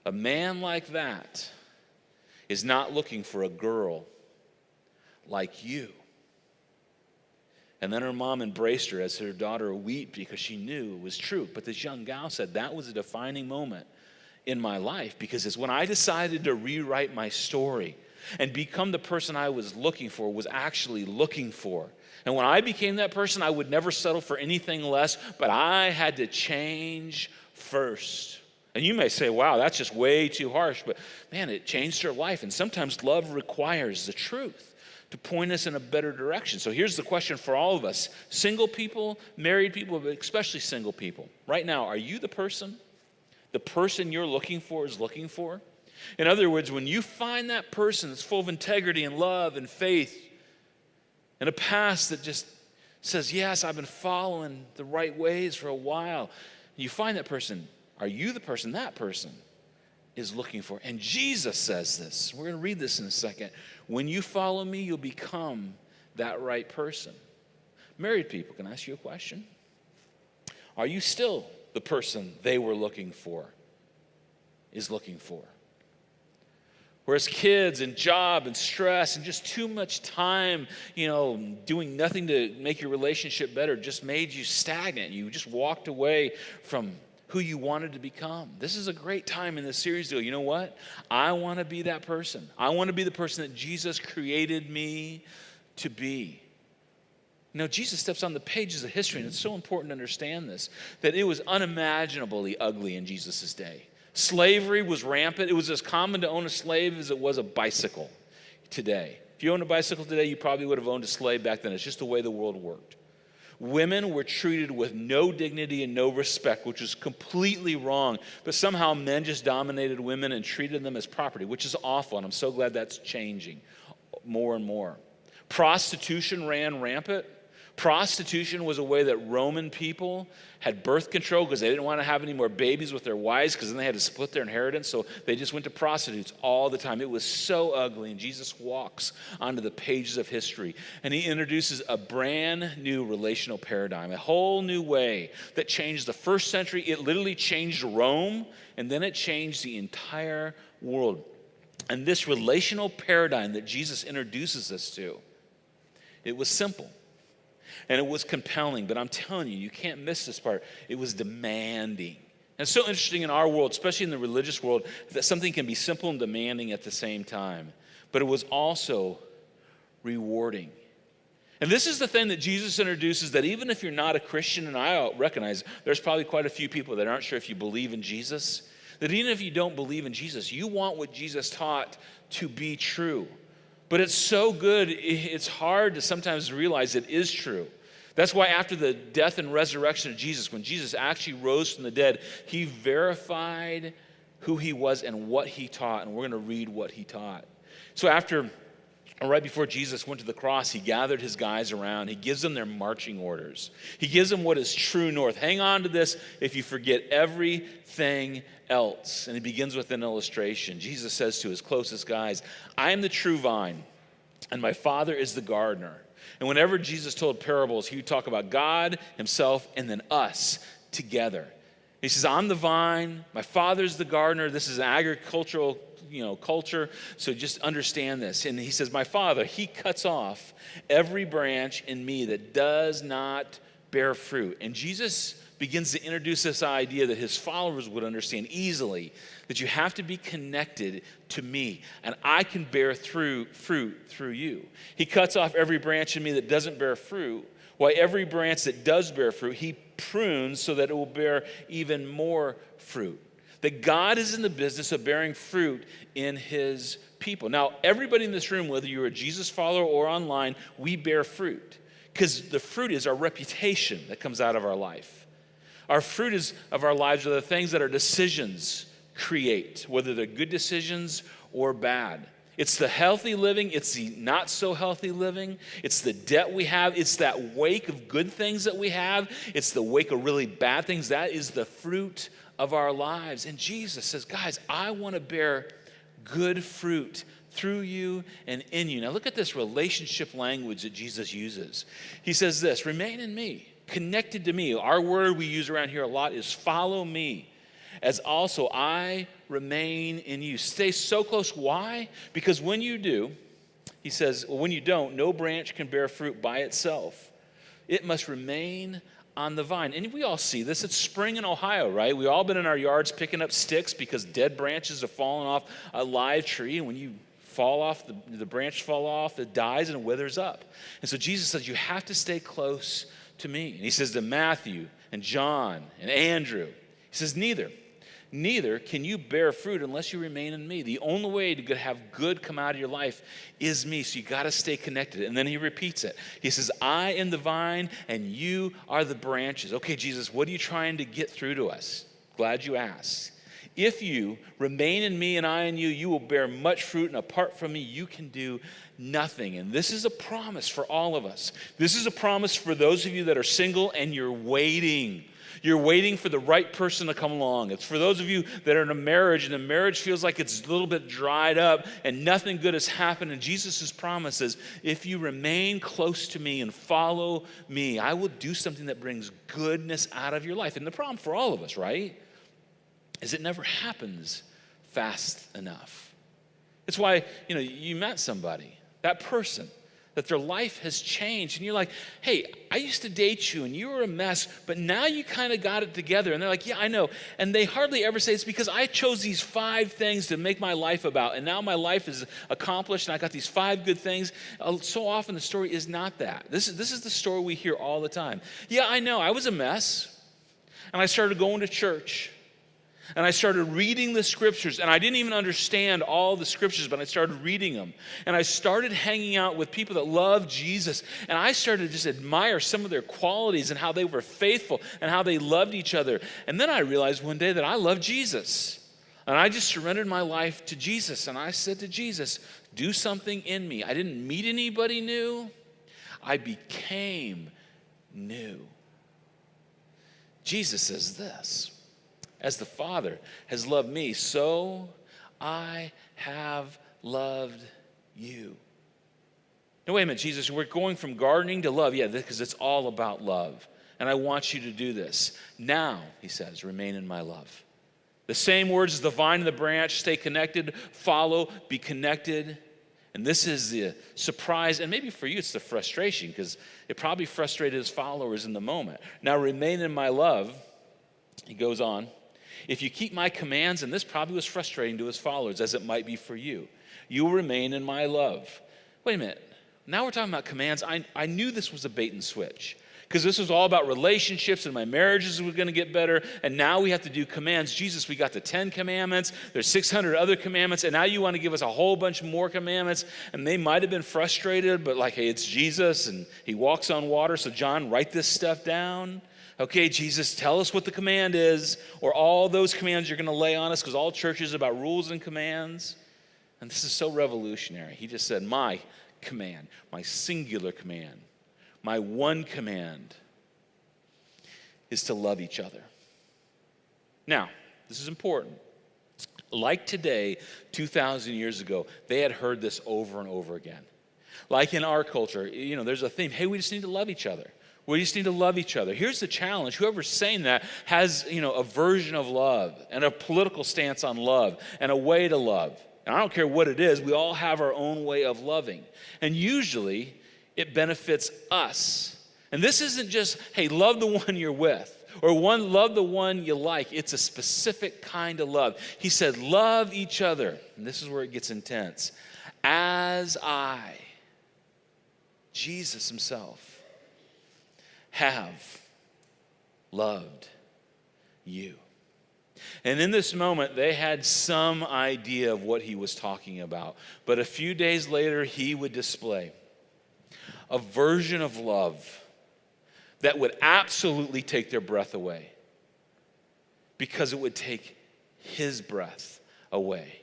a man like that is not looking for a girl like you. And then her mom embraced her as her daughter wept because she knew it was true. But this young gal said, that was a defining moment in my life, because it's when I decided to rewrite my story and become the person I was actually looking for. And when I became that person, I would never settle for anything less, but I had to change first. And you may say, wow, that's just way too harsh, but man, it changed her life. And sometimes love requires the truth to point us in a better direction. So here's the question for all of us, single people, married people, but especially single people. Right now, are you the person you're looking for is looking for? In other words, when you find that person that's full of integrity and love and faith and a past that just says, yes, I've been following the right ways for a while, and you find that person, are you the person that person is looking for? And Jesus says this. We're going to read this in a second. When you follow me, you'll become that right person. Married people, can I ask you a question? Are you still the person they were looking for is looking for? Whereas kids and job and stress and just too much time, doing nothing to make your relationship better just made you stagnant. You just walked away from who you wanted to become. This is a great time in this series to go, you know what? I want to be that person. I want to be the person that Jesus created me to be. Jesus steps on the pages of history, and it's so important to understand this, that it was unimaginably ugly in Jesus' day. Slavery was rampant. It was as common to own a slave as it was a bicycle today. If you own a bicycle today, you probably would have owned a slave back then. It's just the way the world worked. Women were treated with no dignity and no respect, which was completely wrong. But somehow men just dominated women and treated them as property, which is awful, and I'm so glad that's changing more and more. Prostitution ran rampant. Prostitution was a way that Roman people had birth control because they didn't want to have any more babies with their wives, because then they had to split their inheritance, so they just went to prostitutes all the time. It was so ugly, and Jesus walks onto the pages of history, and he introduces a brand new relational paradigm, a whole new way that changed the first century. It literally changed Rome, and then it changed the entire world. And this relational paradigm that Jesus introduces us to, it was simple. And it was compelling, but I'm telling you, you can't miss this part. It was demanding. And it's so interesting in our world, especially in the religious world, that something can be simple and demanding at the same time. But it was also rewarding. And this is the thing that Jesus introduces, that even if you're not a Christian, and I recognize there's probably quite a few people that aren't sure if you believe in Jesus, that even if you don't believe in Jesus, you want what Jesus taught to be true. But it's so good, it's hard to sometimes realize it is true. That's why after the death and resurrection of Jesus, when Jesus actually rose from the dead, he verified who he was and what he taught. And we're going to read what he taught. So right before Jesus went to the cross, he gathered his guys around. He gives them their marching orders. He gives them what is true north. Hang on to this if you forget everything else. And he begins with an illustration. Jesus says to his closest guys, I am the true vine, and my Father is the gardener. And whenever Jesus told parables, he would talk about God, himself, and then us together. He says, I'm the vine, my Father's the gardener. This is an agricultural culture, so just understand this. And he says, my Father, he cuts off every branch in me that does not bear fruit. And Jesus begins to introduce this idea that his followers would understand easily, that you have to be connected to me, and I can bear fruit through you. He cuts off every branch in me that doesn't bear fruit, while every branch that does bear fruit, he prunes so that it will bear even more fruit. That God is in the business of bearing fruit in his people. Now, everybody in this room, whether you're a Jesus follower or online, we bear fruit. Because the fruit is our reputation that comes out of our life. Our fruit of our lives are the things that our decisions create, whether they're good decisions or bad. It's the healthy living, it's the not so healthy living, it's the debt we have, it's that wake of good things that we have, it's the wake of really bad things. That is the fruit of our lives. And Jesus says, guys, I want to bear good fruit through you and in you. Now look at this relationship language that Jesus uses. He says this, remain in me, connected to me. Our word we use around here a lot is follow me, as also I remain in you. Stay so close. Why? Because when you do, he says, well, when you don't, no branch can bear fruit by itself. It must remain on the vine. And we all see this. It's spring in Ohio, right? We've all been in our yards picking up sticks because dead branches have fallen off a live tree. And when you fall off, the branch fall off, it dies and it withers up. And so Jesus says, you have to stay close to me. And he says to Matthew and John and Andrew, he says, neither can you bear fruit unless you remain in me. The only way to have good come out of your life is me. So you got to stay connected. And then he repeats it. He says, I am the vine and you are the branches. Okay, Jesus, what are you trying to get through to us? Glad you asked. If you remain in me and I in you, you will bear much fruit. And apart from me, you can do nothing. And this is a promise for all of us. This is a promise for those of you that are single and you're waiting. You're waiting for the right person to come along. It's for those of you that are in a marriage and the marriage feels like it's a little bit dried up and nothing good has happened. And Jesus' promise is, if you remain close to me and follow me, I will do something that brings goodness out of your life. And the problem for all of us, right, is it never happens fast enough. It's why, you met somebody, that person, that their life has changed. And you're like, hey, I used to date you and you were a mess, but now you kind of got it together. And they're like, yeah, I know. And they hardly ever say it's because I chose these 5 things to make my life about. And now my life is accomplished and I got these 5 good things. So often the story is not that. This is the story we hear all the time. Yeah, I know. I was a mess. And I started going to church. And I started reading the scriptures, and I didn't even understand all the scriptures, but I started reading them. And I started hanging out with people that love Jesus, and I started to just admire some of their qualities and how they were faithful and how they loved each other. And then I realized one day that I love Jesus. And I just surrendered my life to Jesus, and I said to Jesus, do something in me. I didn't meet anybody new. I became new. Jesus says this. As the Father has loved me, so I have loved you. No, wait a minute, Jesus, we're going from gardening to love. Yeah, because it's all about love. And I want you to do this. Now, he says, remain in my love. The same words as the vine and the branch, stay connected, follow, be connected. And this is the surprise, and maybe for you it's the frustration, because it probably frustrated his followers in the moment. Now, remain in my love, he goes on. If you keep my commands, and this probably was frustrating to his followers, as it might be for you, you will remain in my love. Wait a minute. Now we're talking about commands. I knew this was a bait and switch, because this was all about relationships and my marriages were going to get better, and now we have to do commands. Jesus, we got the 10 commandments. There's 600 other commandments, and now you want to give us a whole bunch more commandments, and they might have been frustrated, but like, hey, it's Jesus, and he walks on water, so John, write this stuff down. Okay, Jesus, tell us what the command is, or all those commands you're going to lay on us, because all church is about rules and commands. And this is so revolutionary. He just said, my command, my singular command, my one command is to love each other. Now, this is important. Like today, 2,000 years ago, they had heard this over and over again. Like in our culture, there's a theme, hey, we just need to love each other. We just need to love each other. Here's the challenge. Whoever's saying that has, a version of love and a political stance on love and a way to love. And I don't care what it is. We all have our own way of loving. And usually it benefits us. And this isn't just, hey, love the one you're with, Or love the one you like. It's a specific kind of love. He said, love each other. And this is where it gets intense. As I, Jesus himself, have loved you. And in this moment, they had some idea of what he was talking about. But a few days later, he would display a version of love that would absolutely take their breath away, because it would take his breath away.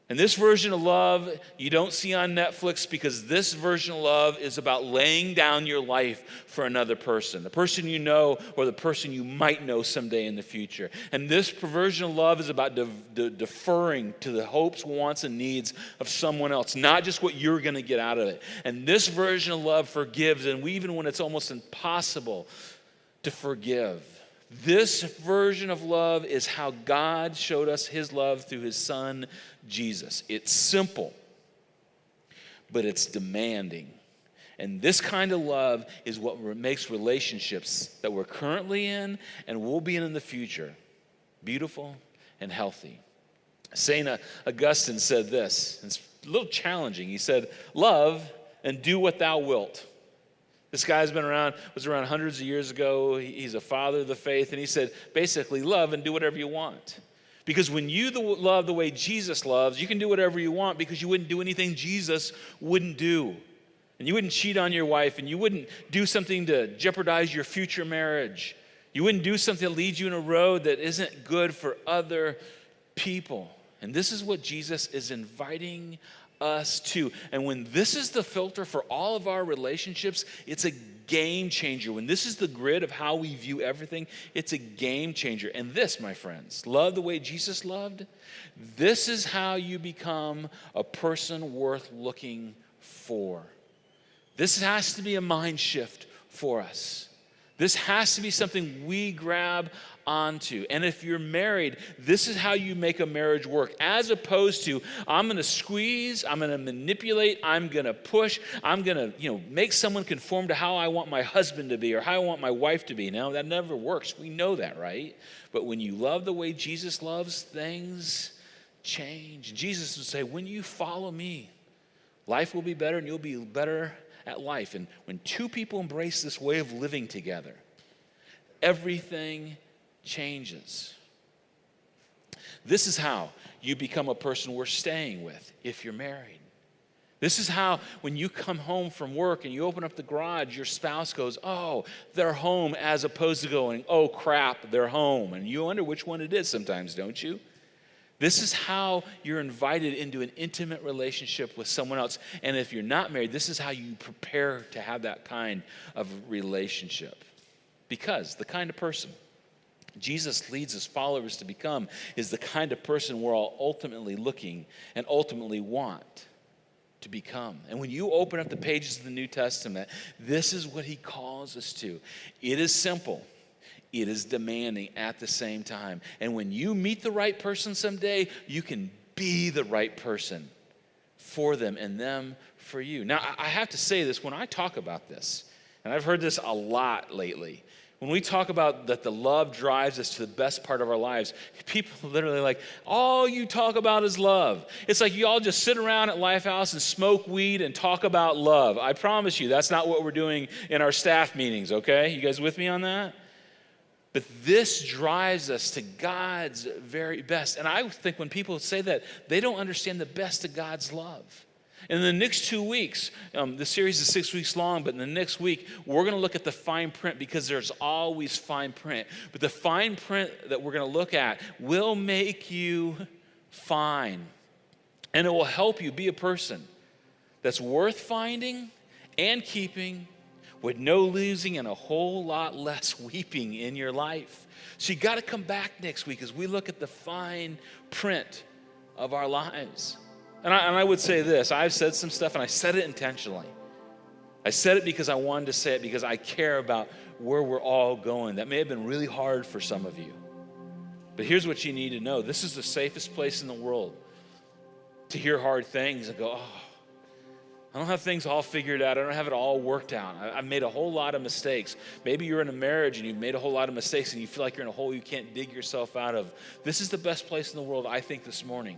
And this version of love you don't see on Netflix, because this version of love is about laying down your life for another person, the person you know or the person you might know someday in the future. And this version of love is about deferring to the hopes, wants, and needs of someone else, not just what you're going to get out of it. And this version of love forgives, and even when it's almost impossible to forgive. This version of love is how God showed us his love through his son, Jesus. It's simple, but it's demanding. And this kind of love is what makes relationships that we're currently in and will be in the future beautiful and healthy. St. Augustine said this, it's a little challenging. He said, love and do what thou wilt. This guy's was around hundreds of years ago. He's a father of the faith. And he said, basically, love and do whatever you want. Because when you love the way Jesus loves, you can do whatever you want, because you wouldn't do anything Jesus wouldn't do. And you wouldn't cheat on your wife, and you wouldn't do something to jeopardize your future marriage. You wouldn't do something that leads you in a road that isn't good for other people. And this is what Jesus is inviting us to. And when this is the filter for all of our relationships, it's a game changer. When this is the grid of how we view everything, it's a game changer. And this, my friends, love the way Jesus loved, this is how you become a person worth looking for. This has to be a mind shift for us. This has to be something we grab onto. And if you're married, this is how you make a marriage work, as opposed to, I'm going to squeeze, I'm going to manipulate, I'm going to push, I'm going to, make someone conform to how I want my husband to be or how I want my wife to be. Now, that never works. We know that, right? But when you love the way Jesus loves, things change. Jesus would say, when you follow me, life will be better and you'll be better at life. And when two people embrace this way of living together, everything changes. This is how you become a person worth staying with if you're married. This is how, when you come home from work and you open up the garage, your spouse goes, oh, they're home, as opposed to going, oh crap, they're home. And you wonder which one it is sometimes, don't you? This is how you're invited into an intimate relationship with someone else. And if you're not married, this is how you prepare to have that kind of relationship. Because the kind of person Jesus leads his followers to become is the kind of person we're all ultimately looking and ultimately want to become. And when you open up the pages of the New Testament, this is what he calls us to. It is simple. It is demanding at the same time. And when you meet the right person someday, you can be the right person for them and them for you. Now, I have to say this, when I talk about this, and I've heard this a lot lately, when we talk about that the love drives us to the best part of our lives, people literally like, all you talk about is love. It's like you all just sit around at Lifehouse and smoke weed and talk about love. I promise you, that's not what we're doing in our staff meetings, okay? You guys with me on that? But this drives us to God's very best. And I think when people say that, they don't understand the best of God's love. In the next 2 weeks, the series is 6 weeks long, but in the next week, we're going to look at the fine print, because there's always fine print. But the fine print that we're going to look at will make you fine. And it will help you be a person that's worth finding and keeping, with no losing and a whole lot less weeping in your life. So you got to come back next week as we look at the fine print of our lives. And I would say this, I've said some stuff, and I said it intentionally. I said it because I wanted to say it, because I care about where we're all going. That may have been really hard for some of you. But here's what you need to know. This is the safest place in the world to hear hard things and go, oh, I don't have things all figured out. I don't have it all worked out. I've made a whole lot of mistakes. Maybe you're in a marriage and you've made a whole lot of mistakes and you feel like you're in a hole you can't dig yourself out of. This is the best place in the world, I think, this morning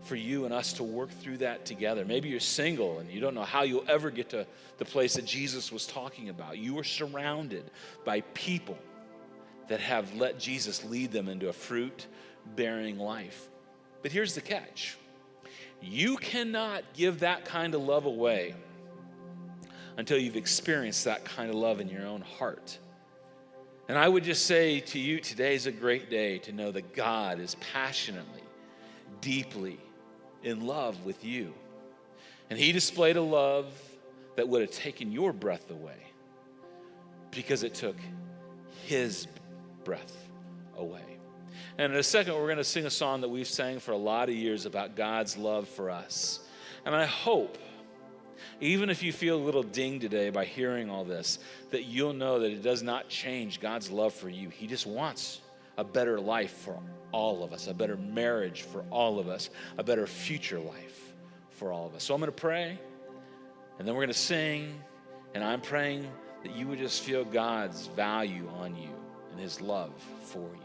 for you and us to work through that together. Maybe you're single and you don't know how you'll ever get to the place that Jesus was talking about. You are surrounded by people that have let Jesus lead them into a fruit-bearing life. But here's the catch. You cannot give that kind of love away until you've experienced that kind of love in your own heart. And I would just say to you, today is a great day to know that God is passionately, deeply in love with you. And he displayed a love that would have taken your breath away because it took his breath away. And in a second, we're going to sing a song that we've sang for a lot of years about God's love for us. And I hope, even if you feel a little dinged today by hearing all this, that you'll know that it does not change God's love for you. He just wants a better life for all of us, a better marriage for all of us, a better future life for all of us. So I'm going to pray, and then we're going to sing, and I'm praying that you would just feel God's value on you and his love for you.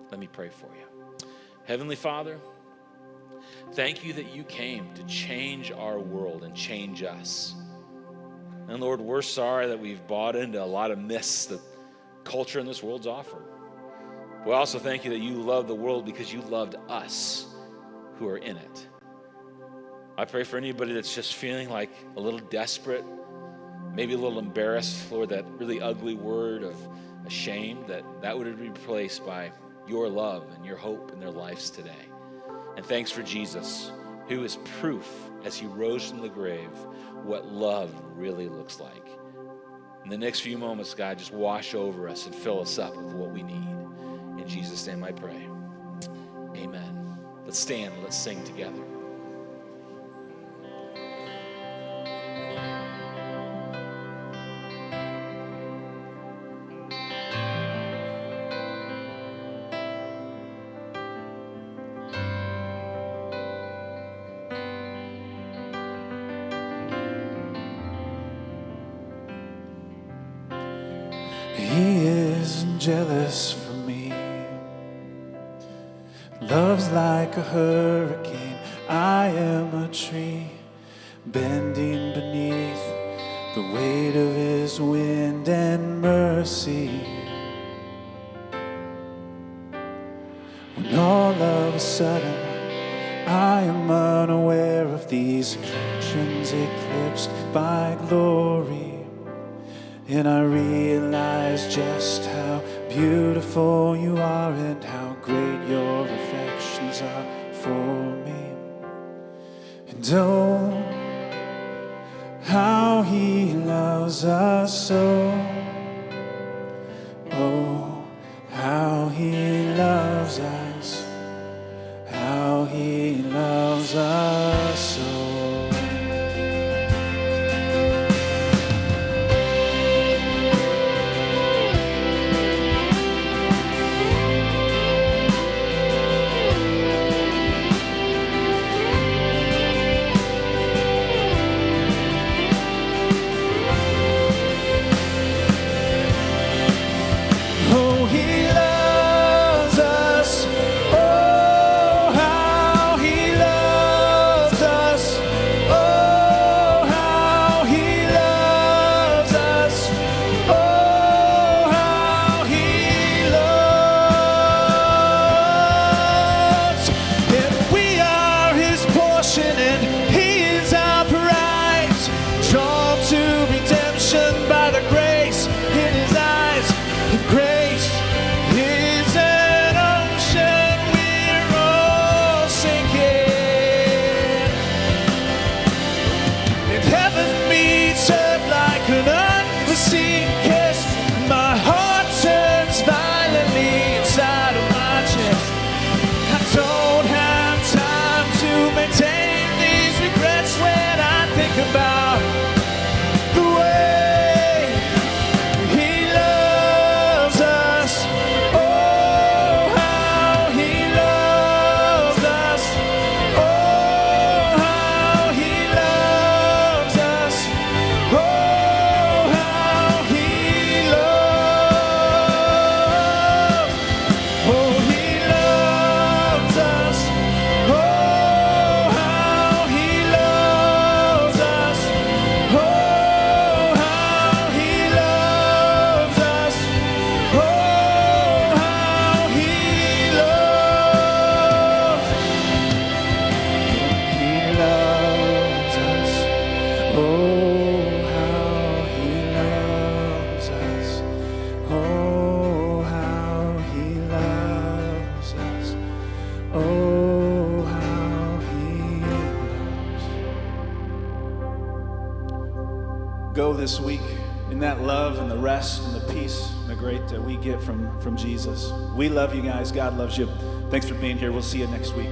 Let me pray for you. Heavenly Father, thank you that you came to change our world and change us. And Lord, we're sorry that we've bought into a lot of myths that culture in this world's offered. We also thank you that you love the world because you loved us who are in it. I pray for anybody that's just feeling like a little desperate, maybe a little embarrassed, Lord, that really ugly word of ashamed, that would be replaced by your love and your hope in their lives today. And thanks for Jesus, who is proof as he rose from the grave what love really looks like. In the next few moments, God, just wash over us and fill us up with what we need. In Jesus' name I pray. Amen. Let's stand and let's sing together. He isn't jealous for me. Love's like a hurricane. I am a tree bending beneath the weight of his wind and mercy. When all of a sudden I am unaware of these afflictions eclipsed by glory, and I realize just how beautiful you are and how great your affections are for me. And oh, how he loves us so. Oh, how he loves us. How he loves us so. go this week in that love and the rest and the peace and the great that we get from Jesus. We love you guys. God loves you. Thanks for being here. We'll see you next week.